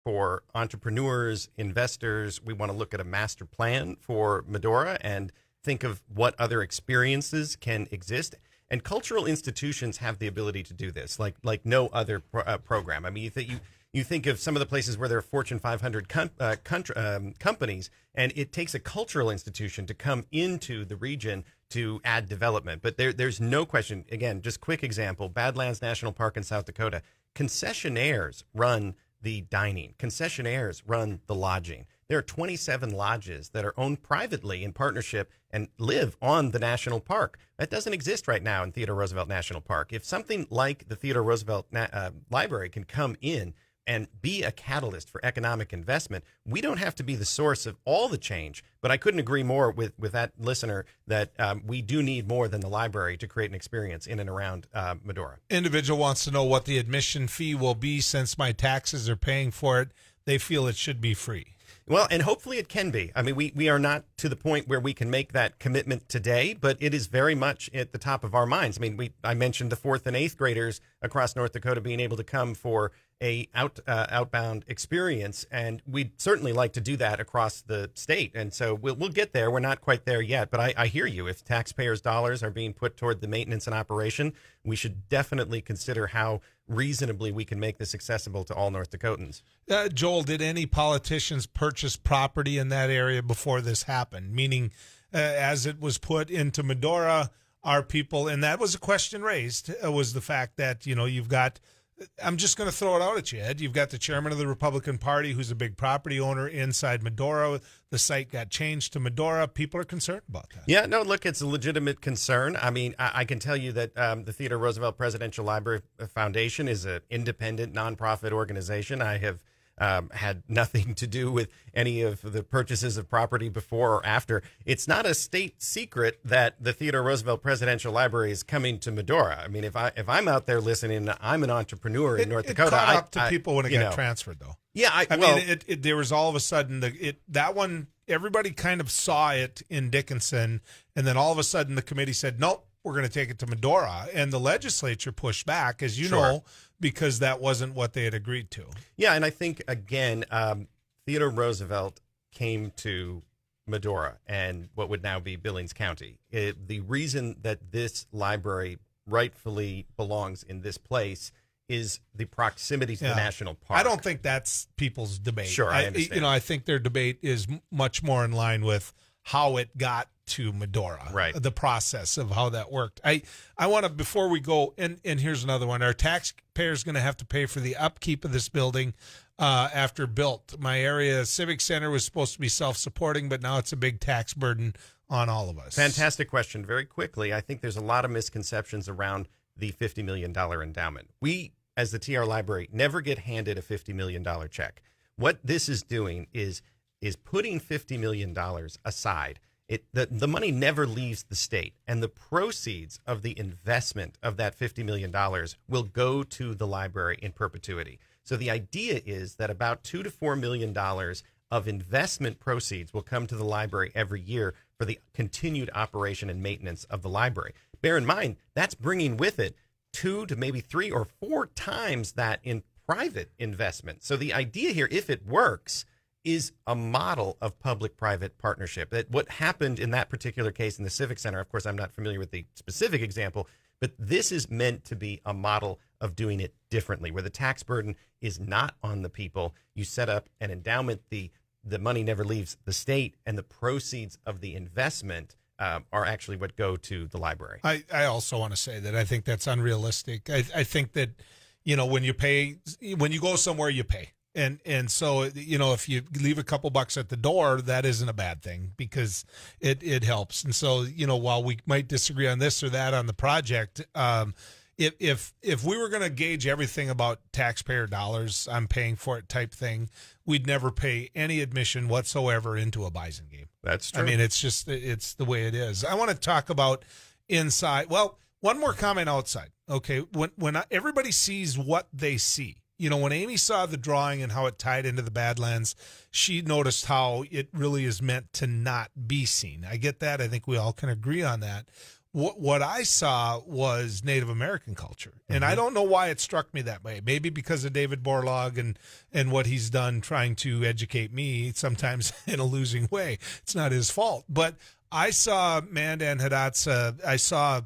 for entrepreneurs, investors. We want to look at a master plan for Medora and think of what other experiences can exist. And cultural institutions have the ability to do this, like no other program. I mean, you think of some of the places where there are Fortune 500 companies, and it takes a cultural institution to come into the region to add development. But there's no question. Again, just quick example, Badlands National Park in South Dakota. Concessionaires run the dining. Concessionaires run the lodging. There are 27 lodges that are owned privately in partnership and live on the national park. That doesn't exist right now in Theodore Roosevelt National Park. If something like the Theodore Roosevelt Library can come in and be a catalyst for economic investment, we don't have to be the source of all the change. But I couldn't agree more with that listener that we do need more than the library to create an experience in and around Medora. Individual wants to know what the admission fee will be since my taxes are paying for it. They feel it should be free. Well, and hopefully it can be. I mean, we are not to the point where we can make that commitment today, but it is very much at the top of our minds. I mean, I mentioned the 4th and 8th graders across North Dakota being able to come for a outbound experience, and we'd certainly like to do that across the state. And so we'll get there. We're not quite there yet, but I hear you. If taxpayers' dollars are being put toward the maintenance and operation, we should definitely consider how reasonably we can make this accessible to all North Dakotans. Joel, did any politicians purchase property in that area before this happened? Meaning, as it was put into Medora, our people, and that was a question raised, was the fact that, you've got, I'm just going to throw it out at you, Ed. You've got the chairman of the Republican Party who's a big property owner inside Medora. The site got changed to Medora. People are concerned about that. Yeah, no, look, it's a legitimate concern. I mean, I can tell you that the Theodore Roosevelt Presidential Library Foundation is an independent nonprofit organization. I have had nothing to do with any of the purchases of property before or after. It's not a state secret that the Theodore Roosevelt Presidential Library is coming to Medora. I mean, if I'm out there listening, I'm an entrepreneur in North Dakota. It caught up to people when it got transferred, though. Yeah, I mean, there was all of a sudden that one. Everybody kind of saw it in Dickinson, and then all of a sudden the committee said, nope, we're going to take it to Medora, and the legislature pushed back, as you know, because that wasn't what they had agreed to. Yeah, and I think, again, Theodore Roosevelt came to Medora and what would now be Billings County. The reason that this library rightfully belongs in this place is the proximity to the national park. I don't think that's people's debate. Sure, I understand. I think their debate is much more in line with how it got to Medora, right? The process of how that worked. I want to, before we go, and here's another one. Our taxpayers going to have to pay for the upkeep of this building after built. My area civic center was supposed to be self-supporting, but now it's a big tax burden on all of us. Fantastic question. Very quickly, I think there's a lot of misconceptions around the $50 million endowment. We, as the TR Library, never get handed a $50 million check. What this is doing is putting $50 million aside. The money never leaves the state, and the proceeds of the investment of that $50 million will go to the library in perpetuity. So the idea is that about $2 to $4 million of investment proceeds will come to the library every year for the continued operation and maintenance of the library. Bear in mind, that's bringing with it 2 to maybe 3 or 4 times that in private investment. So the idea here, if it works, is a model of public-private partnership. That what happened in that particular case in the Civic Center, of course, I'm not familiar with the specific example, but this is meant to be a model of doing it differently, where the tax burden is not on the people. You set up an endowment, the money never leaves the state, and the proceeds of the investment are actually what go to the library. I also want to say that I think that's unrealistic. I think that, when you go somewhere, you pay. And so, if you leave a couple bucks at the door, that isn't a bad thing because it helps. And so, while we might disagree on this or that on the project, if we were going to gauge everything about taxpayer dollars, I'm paying for it type thing, we'd never pay any admission whatsoever into a Bison game. That's true. I mean, it's the way it is. I want to talk about inside. Well, one more comment outside. Okay. When everybody sees what they see, when Amy saw the drawing and how it tied into the Badlands, she noticed how it really is meant to not be seen. I get that. I think we all can agree on that. What I saw was Native American culture, and I don't know why it struck me that way. Maybe because of David Borlaug and what he's done trying to educate me, sometimes in a losing way. It's not his fault. But I saw Mandan Hidatsa. I saw,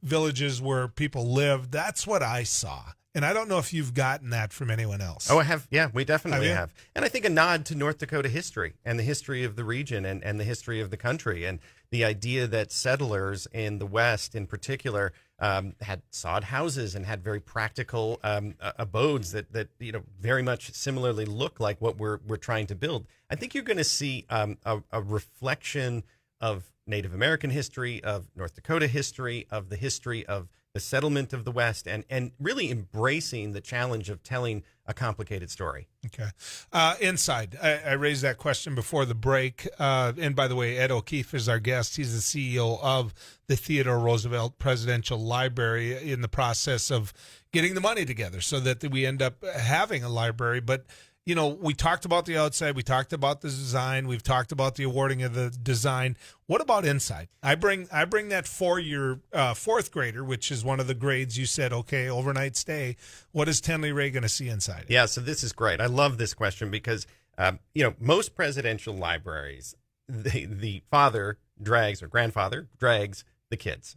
villages where people lived. That's what I saw. And I don't know if you've gotten that from anyone else. Oh, I have. Yeah, we definitely have. And I think a nod to North Dakota history and the history of the region and the history of the country, and the idea that settlers in the West in particular had sod houses and had very practical abodes that very much similarly look like what we're trying to build. I think you're going to see a reflection of Native American history, of North Dakota history, of the history of the settlement of the West, and really embracing the challenge of telling a complicated story. Okay. Inside, I raised that question before the break. And by the way, Ed O'Keefe is our guest. He's the CEO of the Theodore Roosevelt Presidential Library, in the process of getting the money together so that we end up having a library. But we talked about the outside. We talked about the design. We've talked about the awarding of the design. What about inside? I bring that for-year fourth grader, which is one of the grades. You said, okay, overnight stay. What is Tenley Ray going to see inside? Yeah, so this is great. I love this question because, most presidential libraries, the father drags or grandfather drags the kids.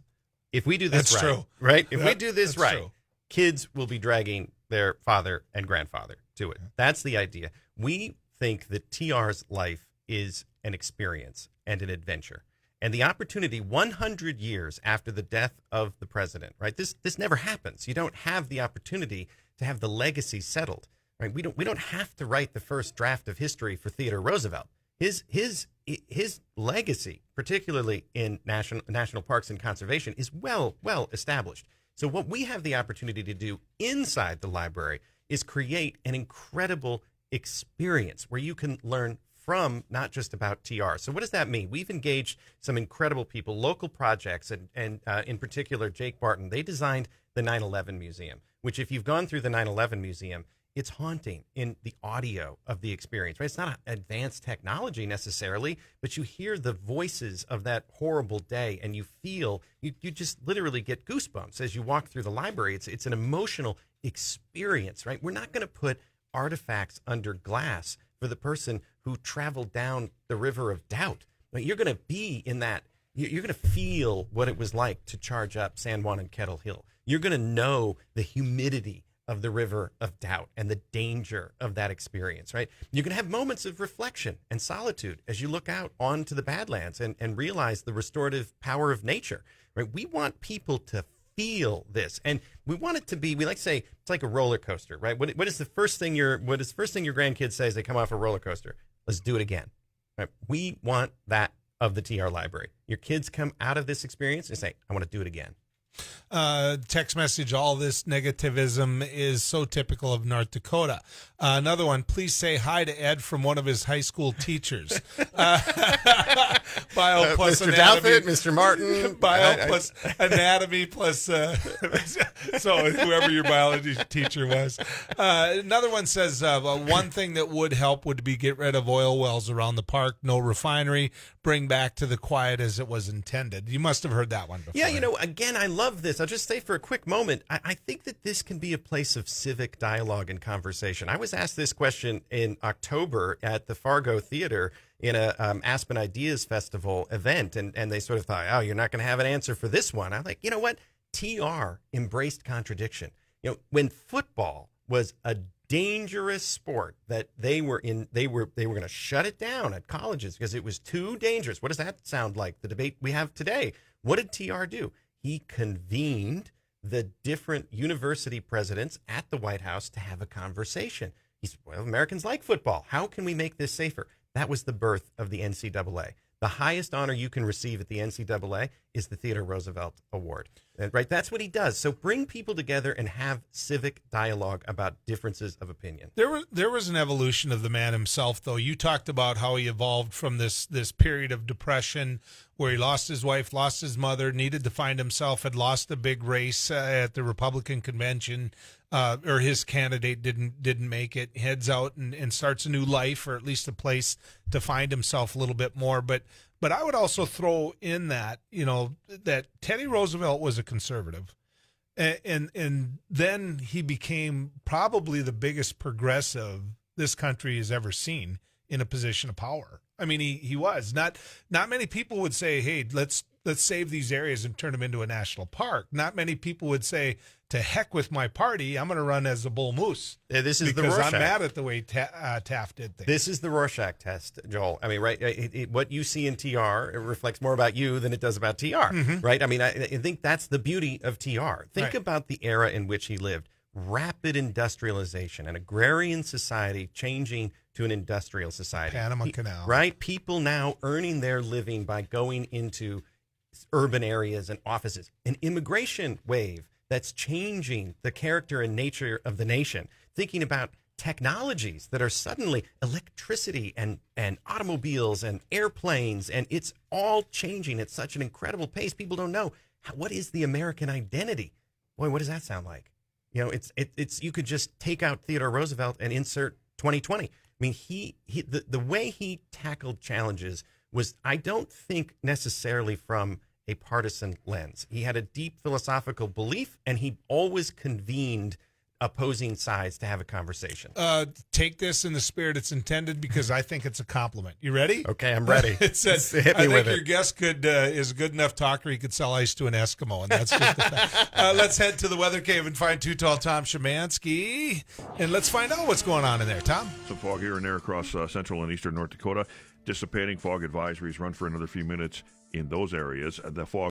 If we do this right? If we do this right, kids will be dragging their father and grandfather to it. That's the idea. We think that TR's life is an experience and an adventure. And the opportunity 100 years after the death of the president, right? This never happens. You don't have the opportunity to have the legacy settled, right? We don't have to write the first draft of history for Theodore Roosevelt. His legacy, particularly in national parks and conservation, is well established. So what we have the opportunity to do inside the library is create an incredible experience where you can learn from, not just about TR. So what does that mean? We've engaged some incredible people, local projects, and in particular, Jake Barton. They designed the 9/11 Museum, which if you've gone through the 9/11 Museum, it's haunting in the audio of the experience, right? It's not advanced technology necessarily, but you hear the voices of that horrible day, and you feel, you just literally get goosebumps as you walk through the library. It's an emotional experience, right? We're not going to put artifacts under glass for the person who traveled down the river of doubt. Right? You're going to be in that. You're going to feel what it was like to charge up San Juan and Kettle Hill. You're going to know the humidity of the river of doubt and the danger of that experience, right? You're going to have moments of reflection and solitude as you look out onto the Badlands and realize the restorative power of nature, right? We want people to feel this, and we want it to be, we like to say, it's like a roller coaster, right? What is the first thing your grandkids say as they come off a roller coaster? Let's do it again, right? We want that of the TR Library. Your kids come out of this experience and say, I want to do it again. Text message, all this negativism is so typical of North Dakota. Another one, please say hi to Ed from one of his high school teachers. Bio plus Mr. anatomy. Douthit, Mr. Martin. Bio plus anatomy plus, so whoever your biology teacher was. Another one says, one thing that would help would be get rid of oil wells around the park, no refinery, bring back to the quiet as it was intended. You must have heard that one before. Yeah, again, I love this. I'll just say for a quick moment, I think that this can be a place of civic dialogue and conversation. I was asked this question in October at the Fargo Theater in a Aspen Ideas Festival event, and they sort of thought, oh, you're not going to have an answer for this one. I'm like, you know what? TR embraced contradiction. When football was a dangerous sport that they were going to shut it down at colleges because it was too dangerous. What does that sound like? The debate we have today. What did TR do? He convened the different university presidents at the White House to have a conversation. He said, well, Americans like football. How can we make this safer? That was the birth of the NCAA. The highest honor you can receive at the NCAA is the Theodore Roosevelt Award. Right? That's what he does. So bring people together and have civic dialogue about differences of opinion. There was an evolution of the man himself, though. You talked about how he evolved from this period of depression where he lost his wife, lost his mother, needed to find himself, had lost a big race at the Republican convention, or his candidate didn't make it, heads out and starts a new life, or at least a place to find himself a little bit more. But I would also throw in that, that Teddy Roosevelt was a conservative. And then he became probably the biggest progressive this country has ever seen in a position of power. I mean, he was. Not many people would say, hey, let's save these areas and turn them into a national park. Not many people would say, to heck with my party, I'm going to run as a bull moose. Yeah, this is because the Rorschach. I'm mad at the way Taft did things. This is the Rorschach test, Joel. I mean, right? What you see in TR, it reflects more about you than it does about TR, right? I mean, I think that's the beauty of TR. Think about the era in which he lived. Rapid industrialization, an agrarian society changing to an industrial society. Panama Canal. Right? People now earning their living by going into urban areas and offices. An immigration wave that's changing the character and nature of the nation. Thinking about technologies that are suddenly electricity and automobiles and airplanes, and it's all changing at such an incredible pace. People don't know, what is the American identity? Boy, what does that sound like? It's you could just take out Theodore Roosevelt and insert 2020. I mean, the way he tackled challenges was, I don't think necessarily from a partisan lens. He had a deep philosophical belief, and he always convened opposing sides to have a conversation. Take this in the spirit it's intended, because I think it's a compliment. You ready? Okay, I'm ready. It says, hit me I think with your guest is a good enough talker. He could sell ice to an Eskimo, and that's just the fact. Let's head to the weather cave and find Too Tall Tom Szymanski, and let's find out what's going on in there. Tom? Some fog here and there across central and eastern North Dakota. Dissipating. Fog advisories run for another few minutes in those areas. The fog